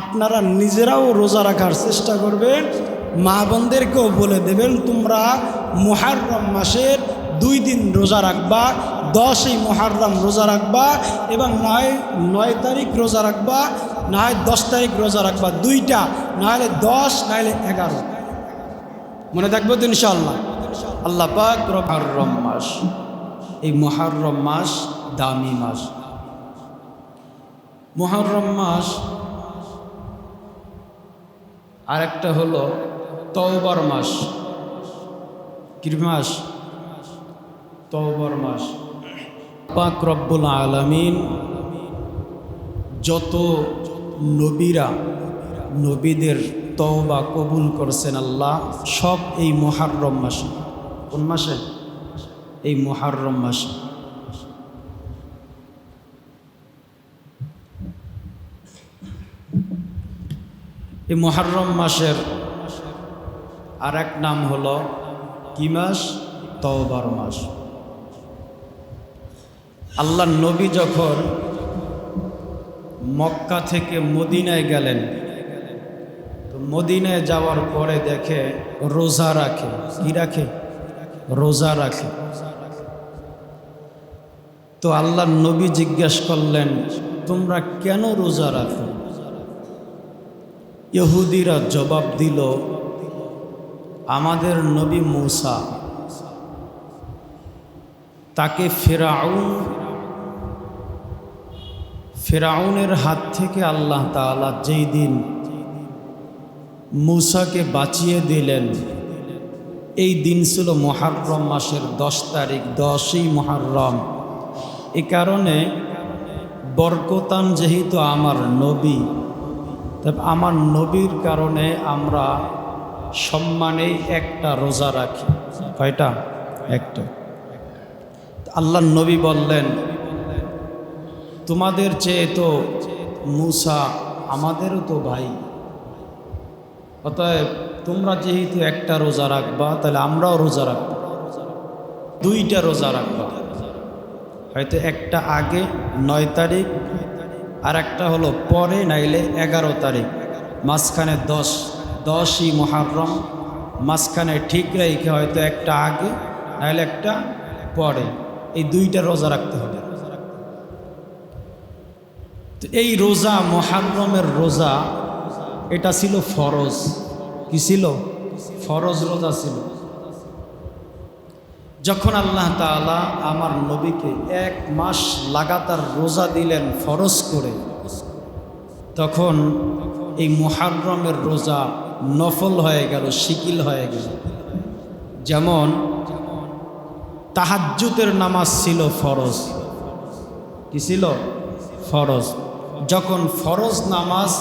আপনারা নিজেরাও রোজা রাখার চেষ্টা করবেন, মা বোনদেরকেও বলে দেবেন তোমরা মুহররম মাসের 2 দিন রোজা রাখবা, 10ই মুহররম রোজা রাখবা এবং না হয় 9 তারিখ রোজা রাখবা, না হয় 10 তারিখ রোজা রাখবা, দুইটা, না হলে 10, না হলে 11। মনে থাকবে তো ইনশাআল্লাহ। আল্লাহ পাক মুহররম মাস, এই মুহররম মাস দামি মাস। মুহররম মাস আরেকটা হলো তওবার মাস। কি মাস? তওবার মাস। পাক রব্বুল আলামিন যত নবীরা নবীদের তওবা কবুল করছেন আল্লাহ সব এই মুহররম মাসে। কোন মাসে? এই মুহররম মাসে। এই মুহররম মাসের আর এক নাম হলো কি মাস? তওবার মাস। আল্লাহর নবী যখন মক্কা থেকে মদিনায় গেলেন, তো মদিনায় যাওয়ার পরে দেখে রোজা রাখে। কি রাখে? রোজা রাখে। তো আল্লাহর নবী জিজ্ঞেস করলেন তোমরা কেন রোজা রাখো? ইহুদিরা জবাব দিল আমাদের নবী মূসা, তাকে ফেরাউনের হাত থেকে আল্লাহ তাআলা যেই দিন মূসাকে বাঁচিয়ে দিলেন এই দিন ছিল মুহররম মাসের 10 তারিখ, 10ই মুহররম। এ কারণে বরকতান যেহেতু আমার নবী, তবে আমার নবীর কারণে আমরা সম্মানে একটা রোজা রাখি। কয়টা? একটা। আল্লাহর নবী বললেন তোমাদের চেয়ে তো মূসা আমাদেরও তো ভাই, অতএব তোমরা যেহেতু একটা রোজা রাখবা তাহলে আমরাও রোজা রাখব, 2টা রোজা রাখবা। হয়তো একটা আগে 9 তারিখ আর একটা হলো পরে, নাইলে 11 তারিখ, মাঝখানে 10ই মুহররম, মাঝখানে ঠিক রেখে হয়তো একটা আগে নাইলে একটা পরে, এই 2টা রোজা রাখতে হবে। তো এই রোজা মুহররমের রোজা এটা ছিল ফরজ। কি ছিল? ফরজ রোজা ছিল। যখন আল্লাহ তাআলা আমার নবীকে 1 মাস লাগাতার রোজা দিলেন ফরজ করে, তখন এই মুহররমের রোজা নফল হয়ে গেল, শিকিল হয়ে গেল। যেমন তাহাজ্জুদের নামাজ ছিল ফরজ। কি ছিল? ফরজ। যখন ফরজ নামাজ,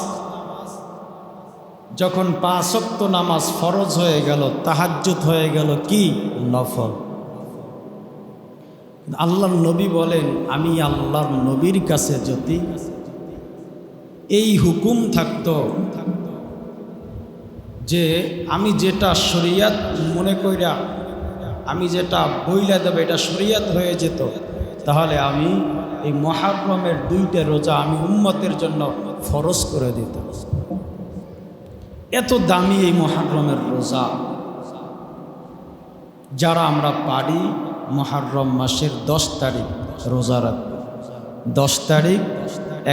যখন 5 ওয়াক্ত নামাজ ফরজ হয়ে গেল, তাহাজ্জুদ হয়ে গেল কি? নফল। আল্লাহর নবী বলেন আমি আল্লাহর নবীর কাছে যদি এই হুকুম থাকতো যে আমি যেটা শরীয়ত মনে কইরা আমি যেটা বইলা দেব এটা শরীয়ত হয়ে যেত, তাহলে আমি এই মুহররমের 2টা রোজা আমি উম্মতের জন্য ফরজ করে দিতাম। এত দামি এই মুহররমের রোজা, যারা আমরা পারি মুহররম মাসের 10 তারিখ রোজা রাখব, 10 তারিখ,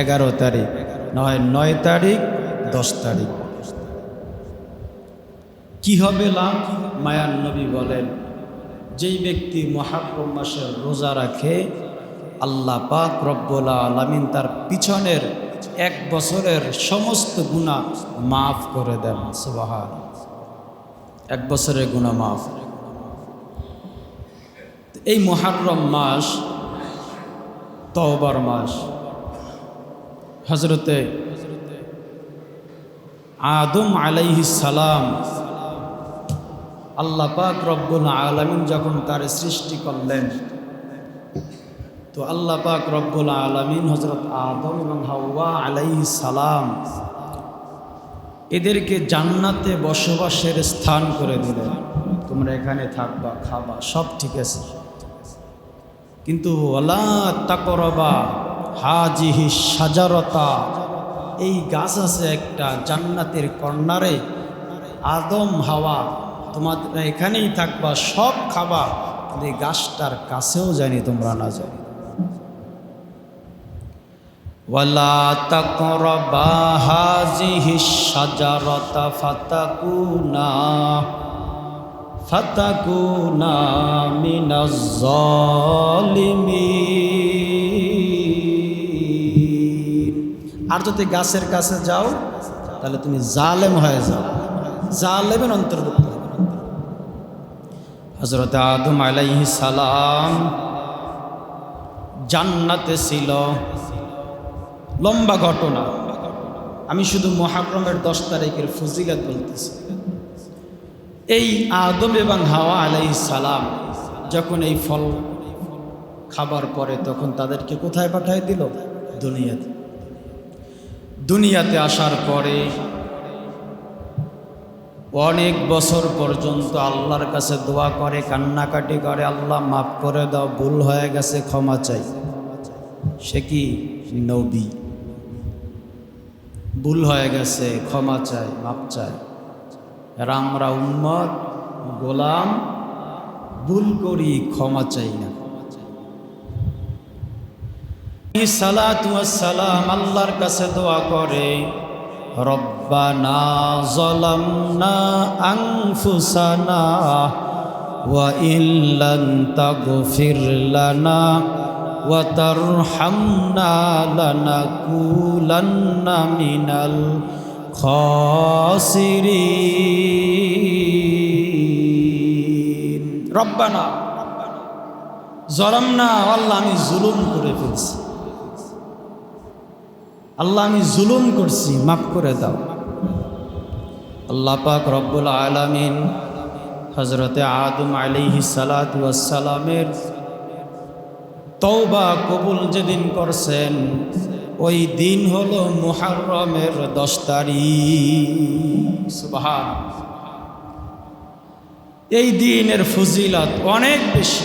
11 তারিখ, নয় 9 তারিখ, 10 তারিখ। কি হবে লাভ? মায়ার নবী বলেন যেই ব্যক্তি মুহররম মাসের রোজা রাখে আল্লাহ পাক রব্বুল আলামিন তার পিছনের 1 বছরের সমস্ত গুনাহ মাফ করে দেন। সুবহানাল্লাহ। 1 বছরের গুনাহ মাফ। এই মুহররম মাস তওবার মাস। হযরতে আদম আলাইহিস সালাম আল্লাহ পাক রব্বুল আলামিন যখন তার সৃষ্টি করলেন, তো আল্লাহ পাক রব্বুল আলামিন হযরত আদম এবং হাওয়া আলাইহিস সালাম এদেরকে জান্নাতে বসবাসের স্থান করে দিলেন। তোমরা এখানে থাকবা, খাবা, সব ঠিক আছে, কিন্তু ওয়ালা তাকরাবা হাজিহি শাজারাতা, এই গাছ আছে একটা জান্নাতের কর্নারে, আদম হাওয়া তোমরা এখানেই থাকবা, সব খাবা, কিন্তু এই গাছটার কাছেও জানি তোমরা না যাও। ওয়ালা তাকরাবা হাযিহিশ শাজারাতা ফাতাকুনা মিনাজ জালিমিন। আর যদি গাছের কাছে যাও তাহলে তুমি জালেম হয়ে যাও, জালেমের অন্তর্ভুক্ত। হযরত আদম আলাইহিস সালাম জান্নাতে ছিল। লম্বা ঘটনা, আমি শুধু মুহররমের 10 তারিখের ফজিলত বলতেছি। এই আদম এবং হাওয়া আলাইহিস সালাম যখন এই ফল খাবার পরে তখন তাদেরকে কোথায় পাঠিয়ে দিল? দুনিয়াতে। দুনিয়াতে আসার পরে অনেক বছর পর্যন্ত আল্লাহর কাছে দোয়া করে, কান্নাকাটি করে, আল্লাহ মাফ করে দাও, ভুল হয়ে গেছে, ক্ষমা চাই। সে কি নবী? ভুল হয়ে গেছে, ক্ষমা চাই, মাফ চাই। আর আমরা উম্মত, গোলাম, ভুল করি, ক্ষমা চাই না। সালাতু ওয়াস সালাম আল্লাহর কাছে দোয়া করে, রব্বানা যালামনা আনফুসানা ওয়া ইল্লান তাগফির লানা ওয়া তারহামনা লানাকুলান্না মিনাল খাসিরিন। রব্বানা যালামনা, আল্লাহ আমি জুলুম করে ফেলছি, আল্লাহ আমি জুলুম করছি, মাফ করে দাও। আল্লাহ পাক রব্বুল আলামিন হযরতে আদম আলাইহিস সালাতু ওয়াস সালামের তওবা কবুল যেদিন করছেন ওই দিন হলো মুহররমের 10 তারিখ। সুবহানাল্লাহ। এই দিনের ফজিলত অনেক বেশি,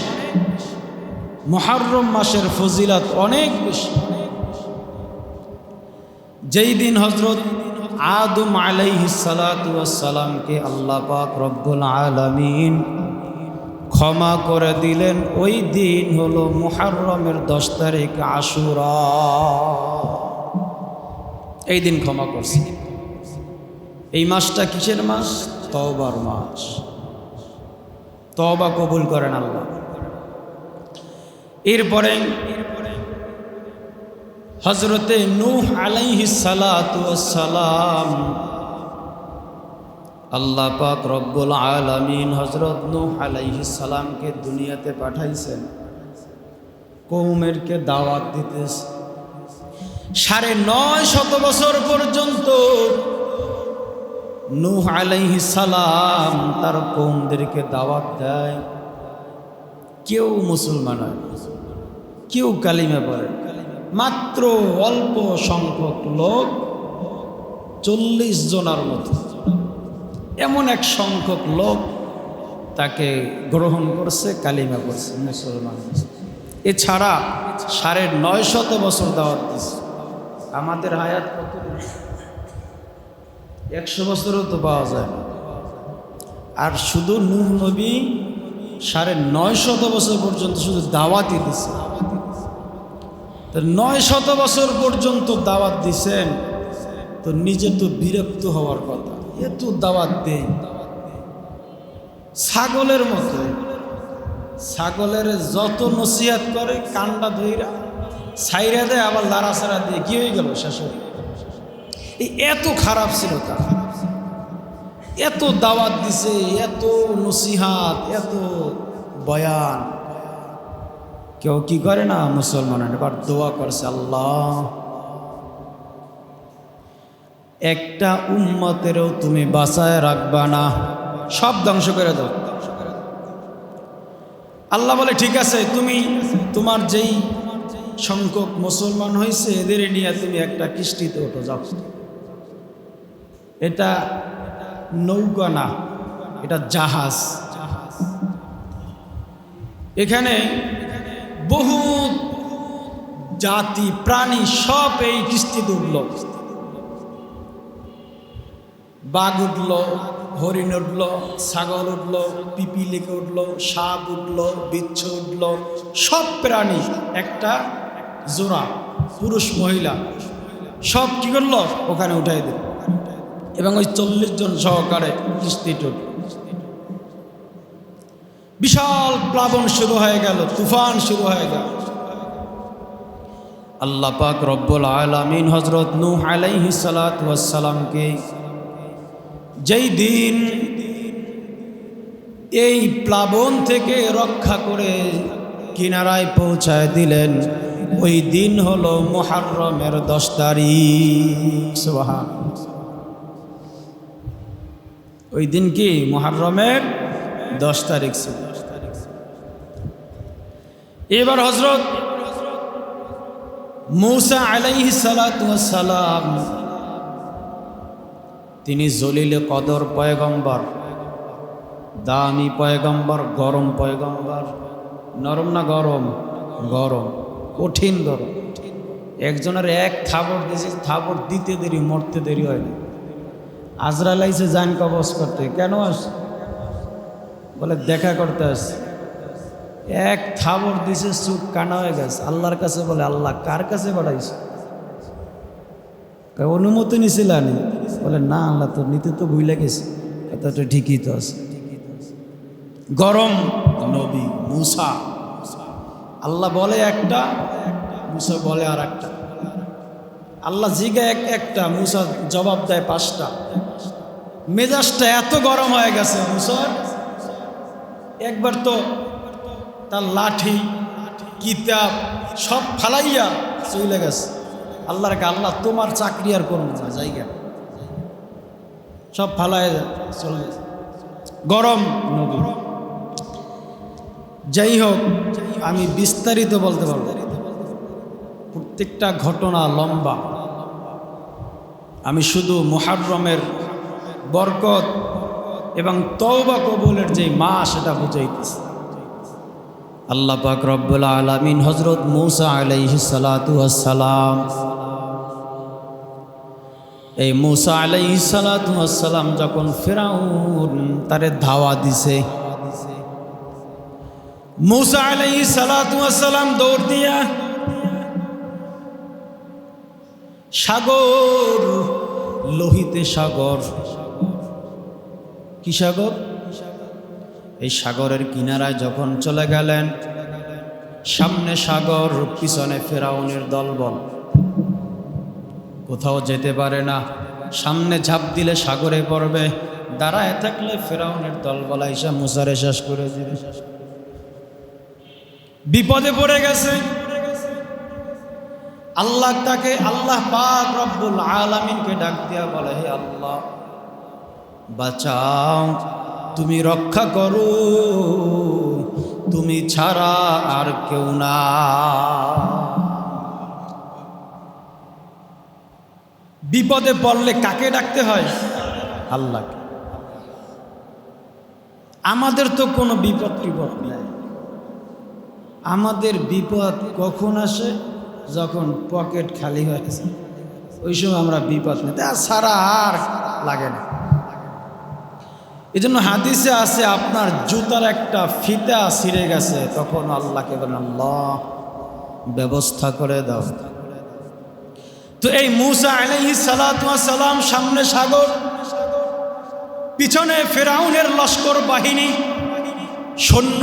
মুহররম মাসের ফজিলত অনেক বেশি। যেই দিন হযরত আদম আলাইহিস সালাতু ওয়াস সালামকে আল্লাহ পাক রব্বুল আলামিন ক্ষমা করে দিলেন, ওই দিন হলো মুহররমের 10 তারিখ আশুরা। এই দিন ক্ষমা করছে। এই মাসটা কিসের মাস? তওবার মাস। তওবা কবুল করেন আল্লাহ। এরপরে হযরতে নূহ আলাইহিস সালাতু ওয়াস সালাম, আল্লাহ পাক রব্বুল আলামিন হযরত নূহ আলাইহিস সালামকে দুনিয়াতে পাঠাইছেন কওমেরকে দাওয়াত দিতেছে। 950 বছর পর্যন্ত নূহ আলাইহিস সালাম তার কওমদেরকে দাওয়াত দেয়। কেউ মুসলমান হয়, কেউ কালিমা পড়ে। মাত্র অল্প সংখ্যক লোক, 40 জনের মতো, এমন এক সংখ্যক লোক তাকে গ্রহণ করছে, কালিমা করছে, মুসলমান। এছাড়া 950 বছর দাওয়াত দিচ্ছে। আমাদের হায়াত কত? 100 বছরও তো পাওয়া যায় না। আর শুধু নূহ নবী 950 বছর পর্যন্ত শুধু দাওয়াতই দিচ্ছে। 900 বছর পর্যন্ত দাওয়াত দিছেন, তো নিজে তো বিরক্ত হওয়ার কথা। এত দাওয়াত দেয়, ছাগলের মতো। ছাগলের যত নসিহত করে কান্ডা ধইরা ছাইরা দেয়, আবার লাড়াছাড়া দিয়ে কি হয়ে গেল শেষ। এই এত খারাপ ছিল তার, এত দাওয়াত দিছে, এত নসিহাত, এত বয়ান। কেউ কি করে না? মুসলমান এবার দোয়া করছে, আল্লাহ একটা উম্মতেরও তুমি বাঁচায় রাখবা না, সব ধ্বংস করে দাও। আল্লাহ বলে ঠিক আছে, তুমি তোমার যেই সংখ্যক মুসলমান হয়েছে এদের নিয়ে তুমি একটা কিস্তিতে ওঠো, যাও। এটা নৌকা না, এটা জাহাজ। এখানে বহু জাতি প্রাণী সব এই কিস্তিতে উঠল। বাঘ উঠল, হরিণ উঠল, ছাগল উঠল, পিপিলিকা উঠল, সাপ উঠল, বিচ্ছু উঠল, সব প্রাণী একটা জোড়া পুরুষ মহিলা সব কি করলো ওখানে উঠাই দিল এবং ওই 40 জন সহকারে কিস্তিতে উঠল। বিশাল প্লাবন শুরু হয়ে গেল, তুফান শুরু হয়ে গেল। আল্লাহ পাক রব্বুল আলামিন হযরত নূহ আলাইহিস সালাতু ওয়াস সালামকে যেই দিন এই প্লাবন থেকে রক্ষা করে কিনারায় পৌঁছায় দিলেন, ওই দিন হলো মুহররমের 10 তারিখ। সুবহানাল্লাহ। ওই দিন কি মুহররমের 10 তারিখ ছিল। এবার হযরত মূসা আলাইহিস সালাতু ওয়াস সালাম তিনি জলিলে কদর পয়গম্বর, দামি পয়গম্বর, গরম পয়গম্বর। নরম না গরম? গরম, কঠিন গরম। একজনের এক থাবড় দিয়েছে, থাবড় দিতে দেরি, মরতে দেরি হয় না। আজরাইল আইছে জান কবজ করতে। কেন আসে? বলে দেখা করতে আসে। এক থাবড় দিছে, চুপ কানা হয়ে গেছে। আল্লাহর কাছে বলে, আল্লাহ কার কাছে বাড়াইছে? অনুমতি নিছিলেন? বলে না আল্লাহ, তো নিতে তো ভুলে গেছে। কথাটা ঠিকই তো আছে। গরম নবী মূসা, আল্লাহ বলে একটা, মূসা বলে আর একটা। আল্লাহ জিগা একটা, মূসা জবাব দেয় 5টা। মেজাজটা এত গরম হয়ে গেছে মূসার, একবার তো তার লাঠি কিতাব সব ফালাইয়া চলে গেছে। আল্লাহর কে, আল্লাহ তোমার চাকরি আর করবো না, জায়গা সব ফালাই চলে গেছে। গরম নবী। যাই হোক, আমি বিস্তারিত বলতে পারবো, প্রত্যেকটা ঘটনা লম্বা। আমি শুধু মুহররমের বরকত এবং তওবা কবুলের যে মাস সেটা বুঝাইতেছি। আল্লাহ পাক রব্বুল আলামিন হযরত মূসা আলাইহিস সালাতু ওয়াস সালাম, এই মূসা আলাইহিস সালাতু ওয়াস সালাম যখন ফিরাউন তারে ধাওয়া দিছে, মূসা আলাইহিস সালাতু ওয়াস সালাম দৌড় দিয়া সাগর, লোহিতে সাগর, কি সাগর? এই সাগরের কিনারায় যখন চলে গেলেন, সামনে সাগর, পিছনে ফেরাউনের দলবল, কোথাও যেতে পারে না। সামনে ঝাঁপ দিলে সাগরে পড়বে, দাঁড়ায় থাকলে ফেরাউনের দলবল আইসা মূসারে শেষ করে দিবে। বিপদে পড়ে গেছে। আল্লাহ তাকে, আল্লাহ পাক রব্বুল আলামিনকে ডাক দিয়া বলে, হে আল্লাহ বাঁচাও, তুমি রক্ষা করো, তুমি ছাড়া আর কেউ না। বিপদে পড়লে কাকে ডাকতে হয়? আল্লাহকে। আমাদের তো কোনো বিপদ টিপদ নেই। আমাদের বিপদ কখন আসে? যখন পকেট খালি হয়ে গেছে, ওই সময় আমরা বিপদ নেই, তা ছাড়া আর লাগে না। এই জন্য হাদিসে আছে, আপনার জুতার একটা ফিতা ছিঁড়ে গেছে, তখন আল্লাহকে বলেন, আল্লাহ ব্যবস্থা করে দাও। তো এই মূসা আলাইহিস সালাতু ওয়াস সালাম, সামনে সাগর, পিছনে ফিরআউনের লস্কর বাহিনী, সৈন্য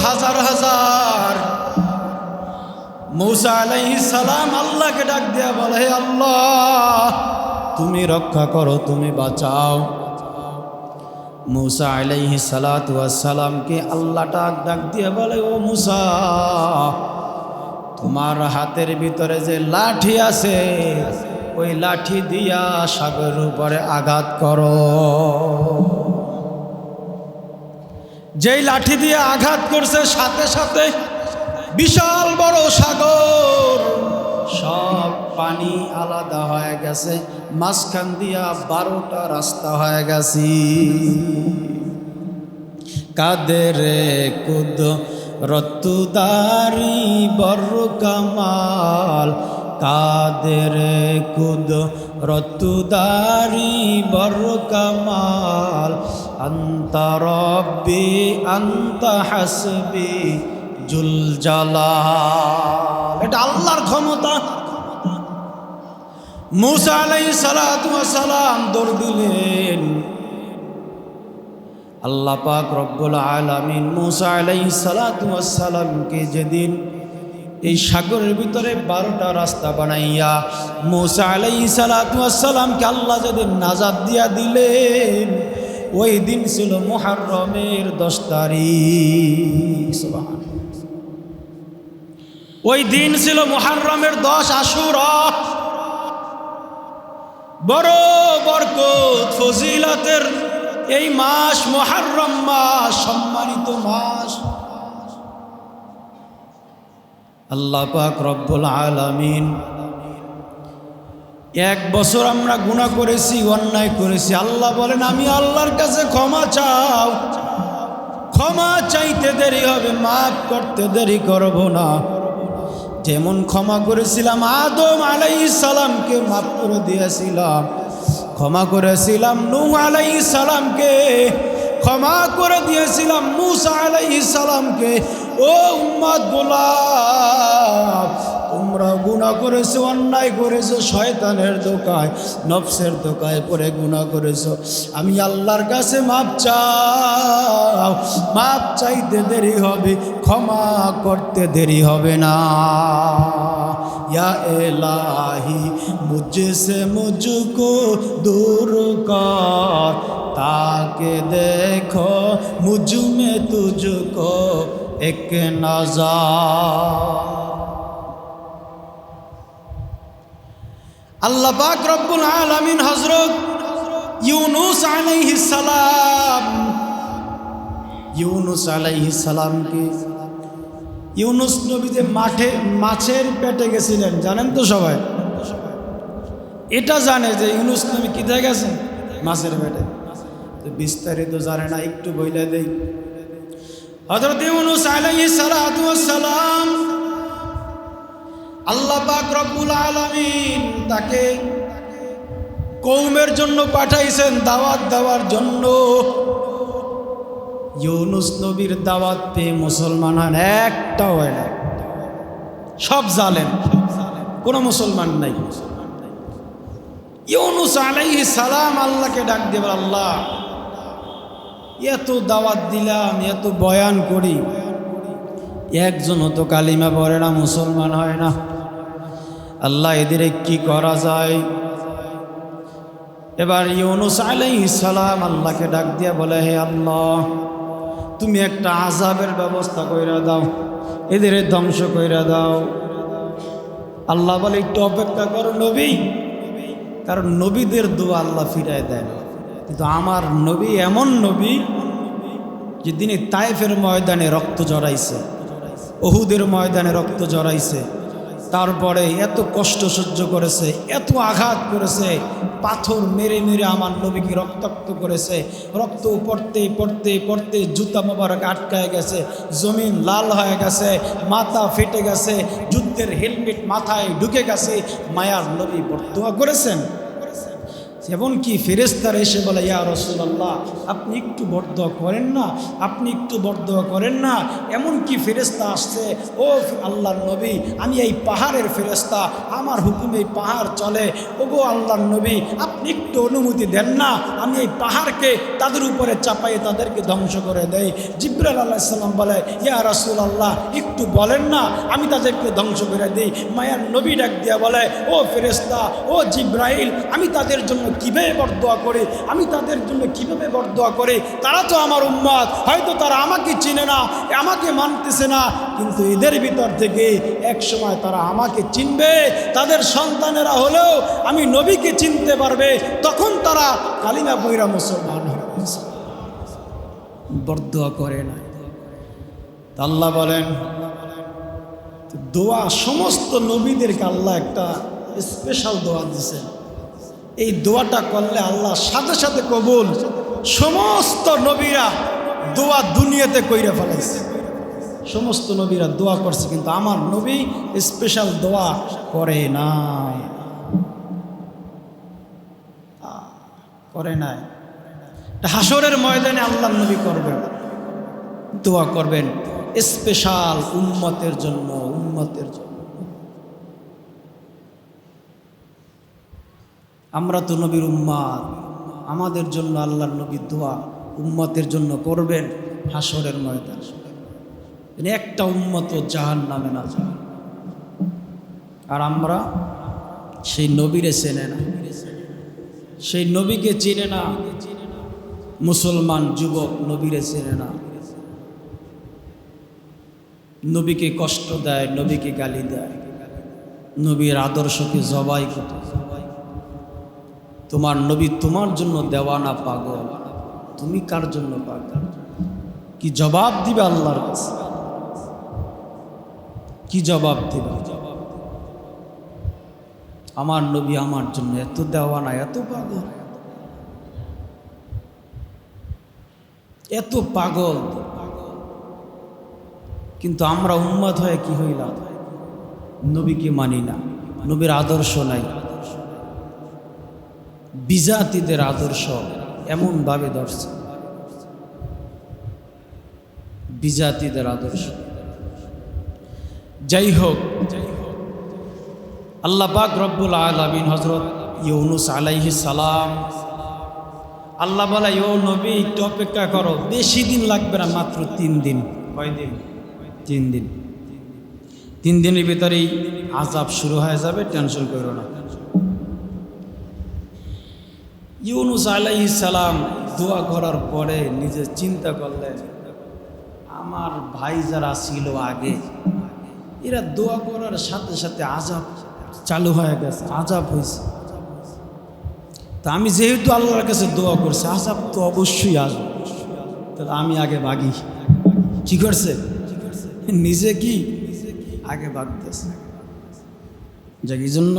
হাজার হাজার। মূসা আলাইহিস সালাম আল্লাহকে ডাক দিয়া বলে, হে আল্লাহ তুমি রক্ষা করো, তুমি বাঁচাও। মূসা আলাইহিস সালাতু ওয়াস সালামকে আল্লাহ ডাক দিয়ে বলে, ও মূসা, তোমার হাতের ভিতরে যে লাঠি আছে, ওই লাঠি দিয়া সাগরের উপরে আঘাত করো। যেই লাঠি দিয়ে আঘাত করছে, সাথে সাথে বিশাল বড় সাগর, সব পানি আলাদা হয়ে গেছে, মাঝখান দিয়া 12টা রাস্তা হয়ে গেছে। কাদের কুদ রতুদারি বর কামাল, কাদের কুদরতদারি বর কামাল আনতা রব্বি আনতা হাসবি জুল জালাল। এটা আল্লাহর ক্ষমতা। মূসা আলাইহিস সালাতু ওয়াস সালাম দৌড় দিলেন। আল্লাহ পাক রব্বুল আলামিন মূসা আলাইহিস সালাতু ওয়াস সালামকে যেদিন এই সাগরের ভিতরে 12টা রাস্তা বানাইয়া মূসা আলাইহিস সালাতু ওয়াস সালামকে আল্লাহ যেদিন নাজাত দিয়া দিলেন, ওই দিন ছিল মুহররমের 10 তারিখ। সুবহানাল্লাহ। ওই দিন ছিল মুহররমের 10 আশুরা। বড় বরকত ফজিলতের এই মাস মুহররম মাস, সম্মানিত মাস। আল্লাহ পাক রব্বুল আলামিন, 1 বছর আমরা গুনাহ করেছি, অন্যায় করেছি। আল্লাহ বলেন আমি আল্লাহর কাছে ক্ষমা চাও, ক্ষমা চাইতে দেরি হবে, মাফ করতে দেরি করব না। যেমন ক্ষমা করেছিলাম আদম আলাইহিস সালামকে, মাফ করে দিয়েছিলাম, ক্ষমা করেছিলাম নূহ আলাইহিস সালামকে, ক্ষমা করে দিয়েছিলাম মূসা আলাইহিস সালামকে। ও উম্মত গোলাম, তোমরা গুনাহ করেছো, অন্যায় করেছো, শয়তানের ধোঁকায় নফসের ধোঁকায় পড়ে গুনাহ করেছো। আমি আল্লাহর কাছে মাপ চাও, মাপ চাইতে দেরি হবে, ক্ষমা করতে দেরি হবে না। या इलाही मुझसे मुझको दूर कर, ताकि देखो मुझ में तुझको एक नज़र। আল্লাহ পাক রব্বুল আলামিন হযরত ইউনুস আলাইহিস সালাম, ইউনুস আলাইহিস সালামকে, ইউনুস নবী যে মাছের পেটে গেছিলেন, জানেন তো সবাই? এটা জানে যে ইউনুস নবী কোথায় গেছেন? মাছের পেটে। তো বিস্তারিত জানে না, একটু বইলা দেই। হযরত ইউনুস আলাইহিস সালাতু ওয়াস সালাম, আল্লাহ পাক রব্বুল আলামিন তাকে কওমের জন্য পাঠাইছেন, দাওয়াত দেওয়ার জন্য। ইউনুস নবীর দাওয়াত পেয়ে মুসলমান হয় একটাও হয় না, সব জালেম, কোনো মুসলমান নাই। ইউনুস আলাইহিস সালাম আল্লাহকে ডাক দিয়ে বলে, আল্লাহ এত দাওয়াত দিলাম, এত বয়ান করি, একজনও তো কালিমা পড়ে না, মুসলমান হয় না। আল্লাহ এদের কি করা যায়? এবার ইউনুস আলাইহিস সালাম আল্লাহকে ডাক দিয়া বলে, হে আল্লাহ, তুমি একটা আযাবের ব্যবস্থা কইরা দাও, এদের ধ্বংস কইরা দাও। আল্লাহ বলে, একটু অপেক্ষা করো নবী, কারণ নবীদের দোয়া আল্লাহ ফিরায় দেয় না। কিন্তু আমার নবী এমন নবী যে তিনি তায়েফের ময়দানে রক্ত জড়াইছে, উহুদের ময়দানে রক্ত জড়াইছে, তারপরে এত কষ্ট সহ্য করেছে, এত আঘাত করেছে, পাথর মেরে মেরে আমার নবীকে রক্তাক্ত করেছে। রক্ত পড়তে পড়তে পড়তে জুতা মোবারক আটকায় গেছে, জমিন লাল হয়ে গেছে, মাথা ফেটে গেছে, যুদ্ধের হেলমেট মাথায় ঢুকে গেছে। মায়ার নবী বরদোয়া করেছেন। এমনকি ফেরেশতারা এসে বলে, ইয়া রাসূলুল্লাহ, আপনি একটু বরদোয়া করেন না, আপনি একটু বরদোয়া করেন না। এমনকি ফেরেশতা আসছে, ও আল্লাহর নবী, আমি এই পাহাড়ের ফেরেশতা, আমার হুকুমে এই পাহাড় চলে। ওগো আল্লাহর নবী, আপনি একটু অনুমতি দেন না, আমি এই পাহাড়কে তাদের উপরে চাপাই তাদেরকে ধ্বংস করে দেই। জিবরাইল আলাইহিস সালাম বলে, ইয়া রাসূলুল্লাহ, একটু বলেন না, আমি তাদেরকে ধ্বংস করে দিই। মায়ার নবী ডাক দিয়া বলে, ও ফেরেশতা, ও জিবরাইল, আমি তাদের জন্য কিভাবে বরদোয়া করে, আমি তাদের জন্য কিভাবে বরদোয়া করে? তারা তো আমার উম্মত, হয়তো তারা আমাকে চিনে না, আমাকে মানতেছে না, কিন্তু এদের ভিতর থেকে এক সময় তারা আমাকে চিনবে, তাদের সন্তানেরা হলেও আমি নবীকে চিনতে পারবে, তখন তারা কালিমা পয়রা মুসলমান হবে। বরদোয়া করে না। আল্লাহ বলেন, দোয়া সমস্ত নবীদেরকে আল্লাহ একটা স্পেশাল দোয়া দিয়েছেন। এই দোয়াটা করলে আল্লাহ সাথে সাথে কবুল। সমস্ত নবীরা দোয়া দুনিয়াতে কইরা ফেলাইছে, সমস্ত নবীরা দোয়া করছে, কিন্তু আমার নবী স্পেশাল দোয়া করে না, করে নাই। হাসরের ময়দানে আল্লাহর নবী করবেন, দোয়া করবেন স্পেশাল উম্মতের জন্য, উম্মতের জন্য। আমরা তো নবীর উম্মত, আমাদের জন্য আল্লাহর নবী দোয়া উম্মতের জন্য করবেন হাসরের ময়দানে। একটা উম্মত জাহান্নামে না যায়। আর আমরা সেই নবীরে চেনে না, সেই নবীকে চেনে না। মুসলমান যুবক নবীরে চেনে না, নবীকে কষ্ট দেয়, নবীকে গালি দেয়, নবীর আদর্শকে জবাই করে। তোমার নবী তোমার জন্য দেওয়ানা পাগল, তুমি কার জন্য পাগল? কি জবাব দিবে আল্লাহর কাছে? কি জবাব দিবে? আমার নবী আমার জন্য এত দেওয়ানা, এত পাগল, এত পাগল, কিন্তু আমরা উম্মত হয়ে কি হইলাম? নবীকে মানি না, নবীর আদর্শ নাই। বিজাতিদের আদর্শ এমনভাবে ধরছে, বিজাতিদের আদর্শ। যাই হোক, আল্লাহ পাক রব্বুল আলামিন হযরত ইউনুস আলাইহিস সালাম, আল্লাহ বলে ও নবী একটু অপেক্ষা করো, বেশি দিন লাগবে না, মাত্র 3 দিন। কয় দিন? 3 দিন। 3 দিনের ভিতরেই আযাব শুরু হয়ে যাবে, টেনশন করো না। ইউনুস আলাইহিস সালাম দোয়া করার পরে নিজে চিন্তা করলেন, আমার ভাই যারা ছিল আগে, এরা দোয়া করার সাথে সাথে আযাব চালু হয়ে গেছে, আযাব হয়েছে। তা আমি যেহেতু আল্লাহর কাছে দোয়া করছি, আযাব তো অবশ্যই আসবে, তাহলে আমি আগে ভাগি। কি করছে? নিজে কি আগে ভাগতেছে। যাক, এই জন্য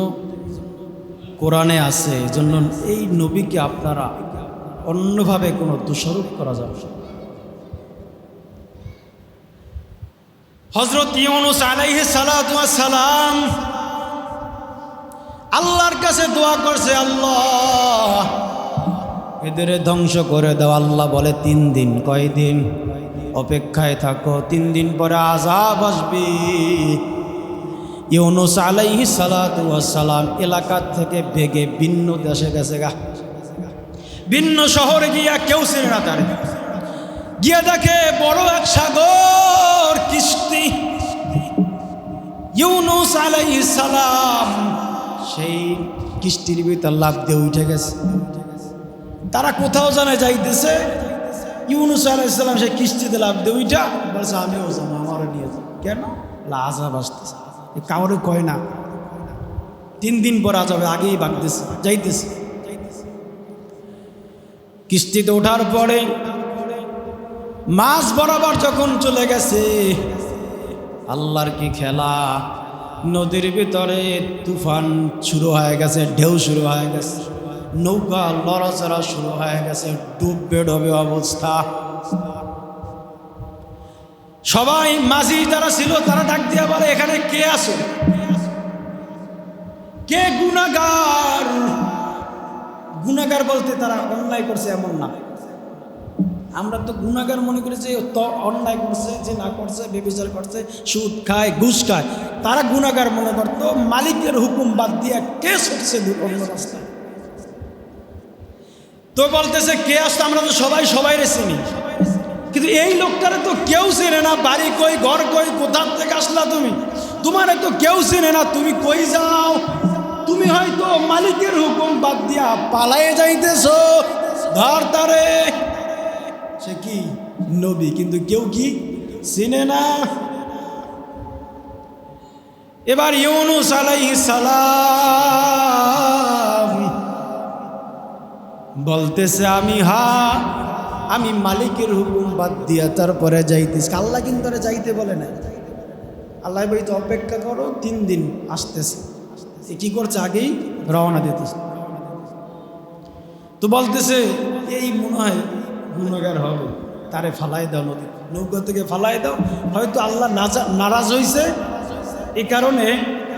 কোরআনে আছে, এই জন্য এই নবীকে আপনারা অন্যভাবে কোনো দোষারোপ করা যাবে না। হযরত ইউনুস আলাইহিস সালাতু ওয়াস সালাম আল্লাহর কাছে দোয়া করছে, আল্লাহ এদের ধ্বংস করে দাও। আল্লাহ বলে 3 দিন। কয় দিন? অপেক্ষায় থাকো, 3 দিন পরে আযাব আসবে। ইউনুস আলাইহিস সালাতু ওয়াস সালাম এলাকা থেকে বেগে ভিন্ন দেশে গেছে গা, ভিন্ন শহরে গিয়া কেউ চেনে না তার। গিয়া দেখে বড় এক সাগর, কিস্তি। ইউনুস আলাইহিস সালাম সেই কিস্তির ভিতর লাফ দিয়ে উঠে গেছে। তারা কোথাও জানে যাইতেছে, ইউনুস আলাইহিস সালাম সেই কিস্তিতে লাফ দিয়ে উঠা বলছে আমিও যাবো, আমারও নিয়ে যাবো। কেন? আযাব আসতেছে, কাউরে কয় না। 3 দিন পর আযাবে আগেই ভাগতেছে, যাইতেছে। কিস্তিতে ওঠার পরে মাছ বরাবর যখন চলে গেছে, আল্লাহর কি খেলা! নদীর ভিতরে তুফান শুরু হয়ে গেছে, ঢেউ শুরু হয়ে গেছে, নৌকা লড়াচড়া শুরু হয়ে গেছে, ডুববে ডুবে অবস্থা। সবাই মাঝি যারা ছিল তারা ডাক দিয়া বলে, এখানে কে আছো? কে গুনাহগার? গুনাহগার বলতে তারা অন্যায় করছে এমন না। আমরা তো গুনাহগার মনে করি যে অন্যায় করছে, যে না করছে, ব্যভিচার করছে, সুদ খায়, ঘুষ খায়, তারা গুনাহগার মনে করতো। মালিকের হুকুম বাদ দিয়ে কে ছুটছে অন্য রাস্তায়। তো বলতেছে কে আসতো? আমরা তো সবাই সবাইরে চিনি, কিন্তু এই লোকটারে তো কেউ চেনে না। বাড়ি কই, ঘর কই, কোথার থেকে আসলা তুমি? তোমারে তো কেউ চেনে না, তুমি কই যাও? তুমি হয়তো মালিকের হুকুম বাদ দিয়া পালায়ে যাইতেছো, ধর তারে। সে কি নবী, কিন্তু কেউ কি চিনে না। এবার ইউনুস আলাইহিস সালাম বলতেছে আমি মালিকের হুকুম বাদ দিয়া তারপরে যাইতেছি। আল্লাহ কিন্তু তারা যাইতে বলে না। আল্লাহ বলি তো অপেক্ষা করো, 3 দিন আসতেছে। কি করছে? আগেই রওনা দিতেছে। তো বলতেছে এই মনে হয় গুনাহগার হবে, তারে ফালাই দাও নৌকা থেকে ফালাই দাও। হয়তো আল্লাহ নারাজ হয়েছে, এই কারণে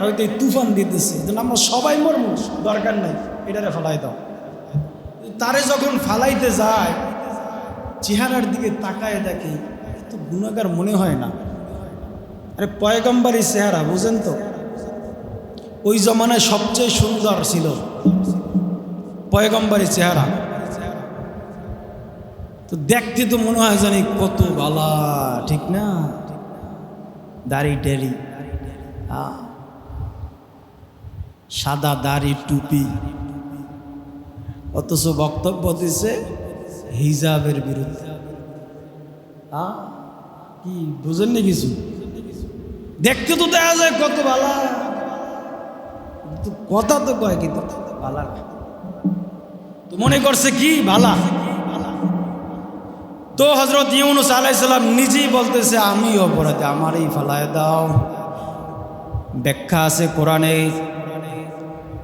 হয়তো এই তুফান দিতেছে, যেন আমরা সবাই মরমু, দরকার নাই, এটারে ফালাই দাও। তারে যখন ফালাইতে যায়, চেহারার দিকে তাকায় দেখে তো গুনাহগার মনে হয় না। আরে পয়গম্বরী চেহারা, বুঝেন তো, ওই জমানায় সবচেয়ে সুন্দর ছিল পয়গম্বরী চেহারা। তো দেখতে তো মনে হয় জানি কত ভালা, ঠিক না? দাড়ি টেরি, সাদা দাড়ি, টুপি, অথচ বক্তব্য দিছে হিজাবের বিরুদ্ধে। কি বুঝেননি কিছু? দেখতে তো দেখা যায় কত ভালা, কথা তো কয় কিন্তু ভালা না। তো মনে করছে কি ভালা। তো হযরত ইউনূস আলাইহিস সালাম নিজেই বলতেছে আমি অপরাধী, আমারই ফালায় দাও। ব্যাখ্যা আছে কোরআনে,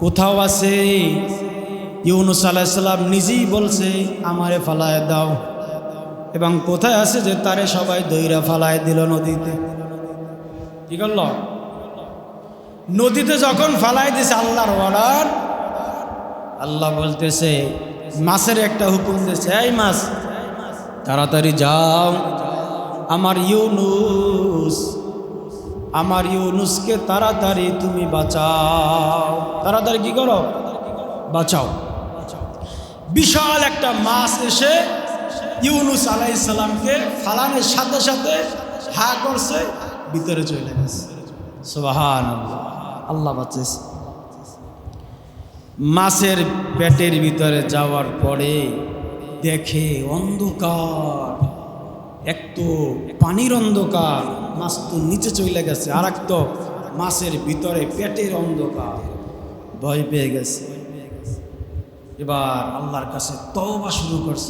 কোথাও আছে ইউনূস আলাইহিস সালাম নিজেই বলছে আমারে ফালায় দাও, এবং কোথায় আছে যে তারে সবাই দইরা ফালায় দিল নদীতে। কি করল? নদীতে যখন ফালাই দিছে আল্লাহর অর্ডার, আল্লাহ বলতেছে মাছের একটা হুকুম দিয়েছে, এই মাছ তাড়াতাড়ি যাও, আমার ইউনূসকে তাড়াতাড়ি তুমি বাঁচাও। তাড়াতাড়ি কি করো? বাঁচাও। বিশাল একটা মাছ এসে ইউনূস আলাইহিস সালামকে ফালানোর সাথে সাথে হা করছে, ভিতরে চলে গেছে। সুবহানাল্লাহ, আল্লাহ বাঁচাইছে। মাছের পেটের ভিতরে যাওয়ার পরে দেখে অন্ধকার, এক তো পানির অন্ধকার, মাছ তো নিচে চলে গেছে, আর এক তো মাছের ভিতরে পেটের অন্ধকার। ভয় পেয়ে গেছে। এবার আল্লাহর কাছে তওবা শুরু করছে।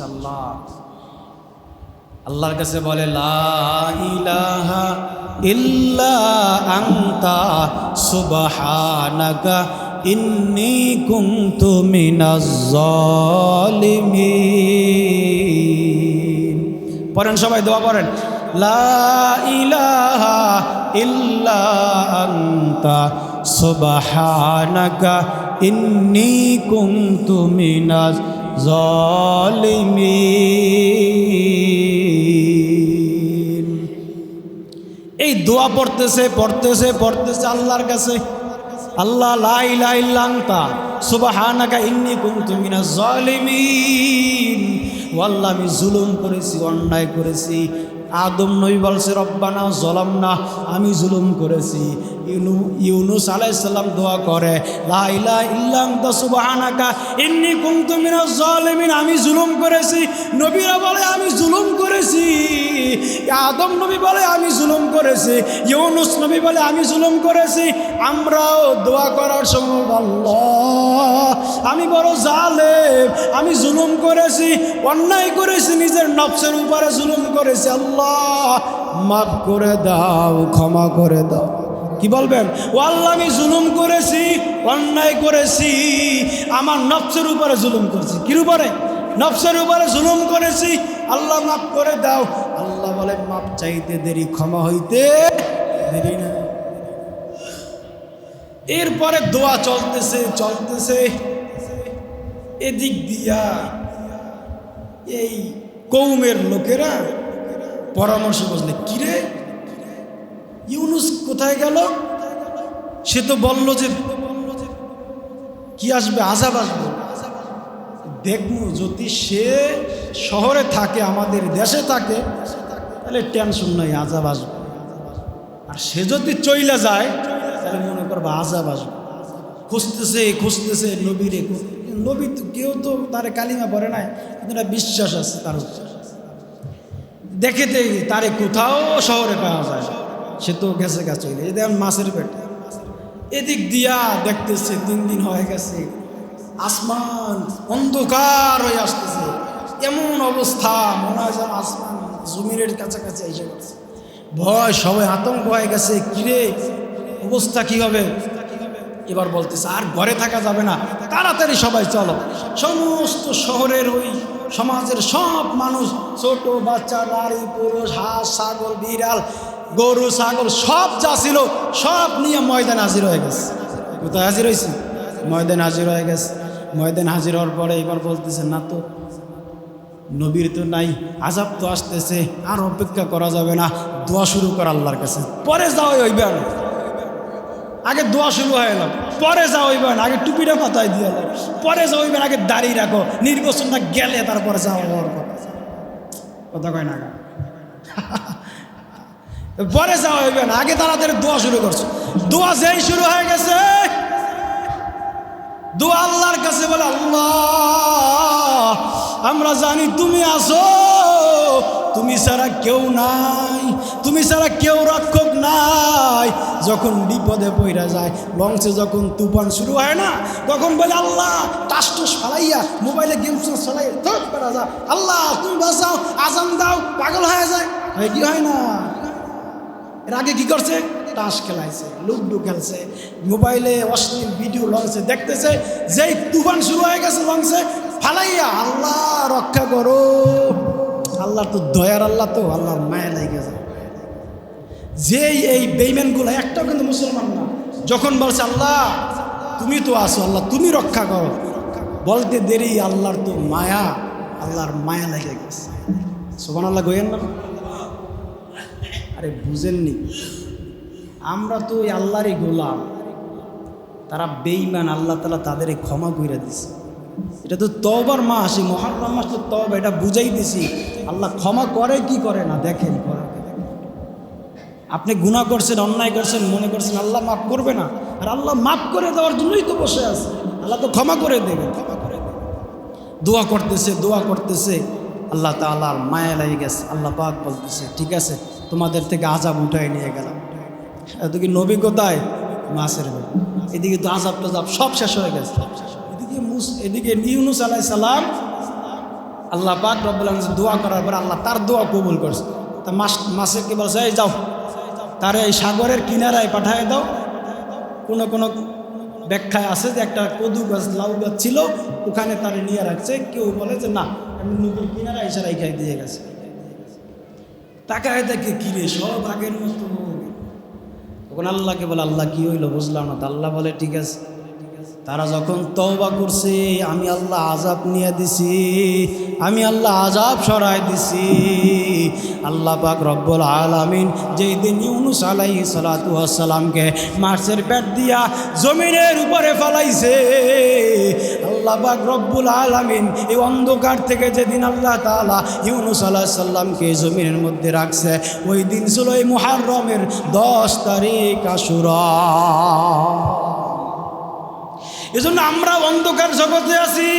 আল্লাহর কাছে বলে লা ইলাহা ইল্লা আনতা সুবহানাকা ইন্নী কুনতু মিনাজ জালিমিন। পড়েন সবাই, দোয়া করেন, লা ইলাহা ইল্লা আনতা সুবহানাকা ইন্নী কুনতু মিনাজ জালিমিন। এই দোয়া পড়তেছে আল্লাহর কাছে, আল্লাহ লা ইলাহা ইল্লা আনতা সুবহানাকা ইন্নী কুনতু মিনাজ জালিমিন। ও আল্লাহ, আমি জুলুম করেছি, অন্যায় করেছি। আদম নবী বলছে রব্বানা যালামনা, আমি জুলুম করেছি। ইউনূস আলাইহিস সালাম দোয়া করে লা ইলাহা ইল্লা আনতা সুবহানাকা ইন্নী কুনতু মিনাজ জালিমিন, আমি জুলুম করেছি। নবীরা বলে আমি জুলুম করেছি, আদম নবী বলে আমি জুলুম করেছি, ইউনূস নবী বলে আমি জুলুম করেছি। আমরাও দোয়া করার সময় আল্লাহ আমি বড় জালেম, আমি জুলুম করেছি, অন্যায় করেছি, নিজের নফসের উপরে জুলুম করেছি, আল্লাহ মাফ করে দাও, ক্ষমা করে দাও। কি বলবেন? ও আল্লাহ, আমি জুলুম করেছি, অন্যায় করেছি, আমার নফসের উপরে জুলুম করেছি। কির উপরে? নফসের উপরে জুলুম করেছি, আল্লাহ মাফ করে দাও। আল্লাহ বলে মাফ চাইতে দেরি, ক্ষমা হইতে দেরি না। এরপরে দোয়া চলতেছে। এদিক দিয়া এই কওমের লোকেরা পরামর্শ করলে, কিরে ইউনূস কোথায় গেল? সে তো বলল যে কি আসবে, আযাব আসবে। দেখবো যদি সে শহরে থাকে, আমাদের দেশে থাকে, তাহলে টেনশন নাই, আযাব আসবে। আর সে যদি চইলা যায় তাহলে মনে করবো আযাব আসবে। খুঁজতেছে নবীরে, নবী তো কেউ তো তারে কালিমা পড়ে নাই, কিন্তু একটা বিশ্বাস আছে তার উপর। দেখেতে তারে কোথাও শহরে পাওয়া যায়, সে তো গেছে দেখেন মাছের পেটে। এদিক দিয়া দেখতেছে 3 দিন হয়ে গেছে, আসমান অন্ধকার হয়ে আসতেছে, এমন অবস্থা মনে হয় যেন আসমান জমিনের কাছাকাছি এসে গেছে। ভয়, সবাই আতঙ্ক হয়ে গেছে, কিরে অবস্থা কি হবে? এবার বলতেছে আর ঘরে থাকা যাবে না, তাড়াতাড়ি সবাই চলো। সমস্ত শহরের ওই সমাজের সব মানুষ, ছোট বাচ্চা, নারী পুরুষ, হাঁস ছাগল বিড়াল গরু ছাগল সব যা ছিল সব নিয়ে ময়দানে হাজির হয়ে গেছে। কোথায় হাজির হয়েছে? ময়দানে হাজির হয়ে গেছে। ময়দানে হাজির হওয়ার পরে এবার বলতেছে, না তো নবীর তো নাই, আযাব তো আসতেছে, আর অপেক্ষা করা যাবে না, দোয়া শুরু কর আল্লাহর কাছে, পরে যাও হইবে না। আগে দোয়া শুরু হয়ে গেল, পরে যা হইবে না, আগে টুপিটা মাথায় দিয়ে এলো, পরে যা হইবে না, আগে দাঁড়িয়ে রাখো, নির্বাচনটা গেলে তারপরে যা হওয়ার কথা কয় না, পরে যাওয়া হইবে না, আগে তাড়াতাড়ি দোয়া শুরু করছো। দোয়া যেই শুরু হয়ে গেছে, দোয়া আল্লাহর কাছে বলে, আল্লাহ আমরা জানি তুমি আছো, তুমি ছাড়া কেউ নাই, তুমি ছাড়া কেউ রক্ষক নাই। যখন বিপদে পড়া যায়, লঞ্চে যখন তুফান শুরু হয় না, তখন বলে আল্লাহ টাস টুস ফালাইয়া মোবাইলে গেম চালাই করা যায়, আল্লাহ তুমি বাঁচাও, আজান দাও, পাগল হয়ে যায়। কি হয় না? এর আগে কি করছে? তাস খেলাইছে, লুডু খেলছে, মোবাইলে অশ্লীল ভিডিও লঞ্চে দেখতেছে। যেই তুফান শুরু হয়ে গেছে লঞ্চে ফালাইয়া, আল্লাহ রক্ষা করো, আল্লাহ তো দয়ার আল্লাহ, তো আল্লাহর মায়া লেগে যায়। যেই এই বেঈমানগুলো একটাও কিন্তু মুসলমান না, যখন বলছে আল্লাহ তুমি তো আছো, আল্লাহ তুমি রক্ষা করো, বলতে দেরি আল্লাহর তো মায়া, আল্লাহর মায়া লেগে গেছে। সুবহানাল্লাহ কইেন না? আরে বুঝেননি, আমরা তো ওই আল্লাহরই গোলাম, তারা বেঈমান, আল্লাহ তাআলা তাদের ক্ষমা করে দিছে। এটা তো তওবার মাস, এই মুহররম মাস তো তওবা, এটা বুঝাই দিছি। আল্লাহ ক্ষমা করে কি করে না দেখেন। আপনি গুনাহ করছেন, অন্যায় করছেন, মনে করছেন আল্লাহ মাফ করবে না, আর আল্লাহ মাফ করে দেওয়ার জন্যই তো বসে আছে, আল্লাহ তো ক্ষমা করে দেবে। দোয়া করতেছে, দোয়া করতেছে, আল্লাহ তাআলার মায়া লেগে গেছে। আল্লাহ পাক বলতেছে, ঠিক আছে তোমাদের থেকে আযাব উঠাই নিয়ে গেলাম। এদিকে নবী কোথায়? মাছের বাড়ি। এদিকে তো আযাব টাযাব সব শেষ হয়ে গেছে। এদিকে ইউনূস আলাইহিস সালাম, আল্লাহ পাক রব্বুল আলামিন দোয়া করার পর আল্লাহ তার দোয়া কবুল করছে। তা মাছকে বলছে, এই যাও তারে এই সাগরের কিনারায় পাঠায় দাও। কোনো ব্যাখ্যায় আছে যে একটা কদু গাছ, লাউ গাছ ছিল, ওখানে তারে নিয়ে রাখছে। কেউ বলে যে না, নদীর কিনারায় এসে রাইখাই দিয়ে গেছে। তাকায় দেখে কিরে সব আগের মতো। তখন আল্লাহকে বলে, আল্লাহ কি হইলো বুঝলাম না। আল্লাহ বলে, ঠিক আছে, তারা যখন তওবা করছে আমি আল্লাহ আযাব নিয়ে দিছি, আমি আল্লাহ আযাব সরাই দিছি। আল্লাহ পাক রব্বুল আলামিন যেই দিন ইউনূস আলাইহিস সালাতু ওয়াস সালামকে মাছের পেট দিয়া জমিনের উপরে ফেলাইছে, আল্লাহ পাক রব্বুল আলামিন এই অন্ধকার থেকে যেদিন আল্লাহ তাআলা ইউনূস আলাইহিস সালামকে জমিনের মধ্যে রাখছে, ওই দিন ছিল এই মুহররমের 10 তারিখ আশুরা। এজন্য আমরা অন্ধকার জগতে আছি।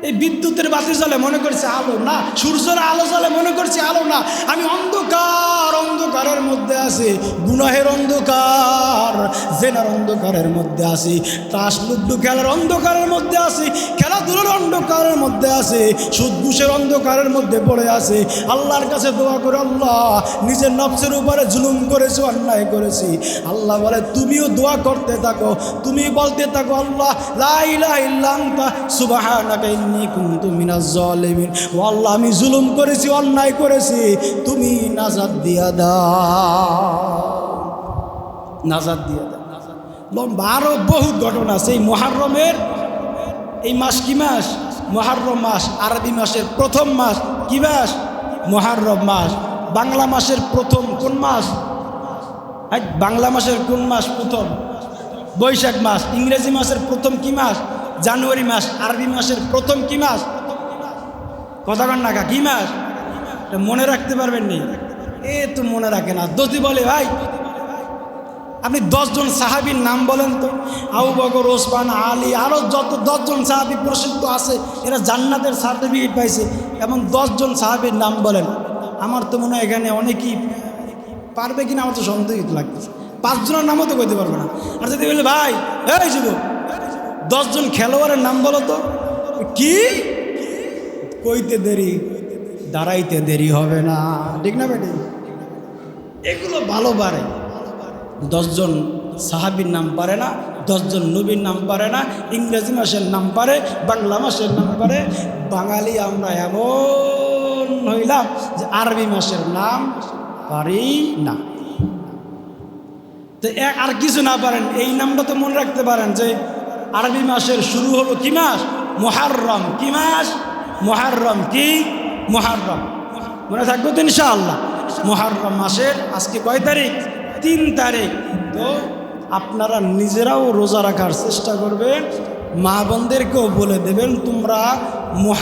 এই বিদ্যুতের বাতি জ্বলে মনে করছে আলো না, সূর্যের আলো জ্বলে মনে করছে আলো না। আমি অন্ধকারের মধ্যে আছি, গুনাহের অন্ধকার, জেনার অন্ধকারের মধ্যে আছি, তাস লুড্ডু খেলার অন্ধকারের মধ্যে আছি, খেলাধুলার অন্ধকারের মধ্যে আছি, সুদ ঘুষের অন্ধকারের মধ্যে পড়ে আছি। আল্লাহর কাছে দোয়া করে, আল্লাহ নিজের নফসের উপরে জুলুম করেছি, অন্যায় করেছি। আল্লাহ বলে তুমিও দোয়া করতে থাকো, তুমি বলতে থাকো, আল্লাহ লা ইলাহা ইল্লা আনতা সুবহানাকা ইন্নী কুনতু মিনাজ জালিমিন। ও আল্লাহ আমি জুলুম করেছি, অন্যায় করেছি, তুমি নাজাত দিয়া দাও, নাজাত দিয়া দাও। লম্বা আরও বহু ঘটনা আছে। এই মুহররমের এই মাস কি মাস? মুহররম মাস। আরবি মাসের প্রথম মাস কি মাস? মুহররম মাস। বাংলা মাসের প্রথম কোন মাস? বাংলা মাসের কোন মাস প্রথম? বৈশাখ মাস। ইংরেজি মাসের প্রথম কি মাস? জানুয়ারি মাস। আরবি মাসের প্রথম কি মাস? কথা কন না, কি মাস? মনে রাখতে পারবেন নি? এ তো মনে রাখে না। দোস্তি বলে, ভাই আপনি 10 জন সাহাবীর নাম বলেন তো। আবু বকর, ওসমান, আলী, আরও যত 10 জন সাহাবী প্রসিদ্ধ আছে, এরা জান্নাতের সার্টিফিকেট পাইছে, এবং 10 জন সাহাবীর নাম বলেন। আমার তো মনে হয় এখানে অনেকেই পারবে কিনা আমার তো সন্দেহ লাগতেছে। 5 জনের নামও তো কইতে পারবে না। আর যদি বলে, ভাই এই যুবক 10 জন খেলোয়াড়ের নাম বলো তো, কি কইতে দেরি, দাঁড়াইতে দেরি হবে না, ঠিক না বেটি? এগুলো ভালো পারে। 10 জন সাহাবীর নাম পারে না, 10জন নবীর নাম পারে না, ইংরেজি মাসের নাম পারে, বাংলা মাসের নাম পারে। বাঙালি আমরা এমন হইলাম যে আরবি মাসের নাম পারি না। তো আর কিছু না পারেন, এই নামটা তো মনে রাখতে পারেন যে আরবি মাসের শুরু হলো কি মাস? মুহররম। কি মাস? মুহররম। কি? মুহররম। মনে থাকবে তো ইনশাআল্লাহ? মুহররম মাসের আজকে কয় তারিখ? 3 তারিখ। তো আপনারা নিজেরাও রোজা রাখার চেষ্টা করবেন, মা বোনদেরকেও বলে দেবেন তোমরা মুহররম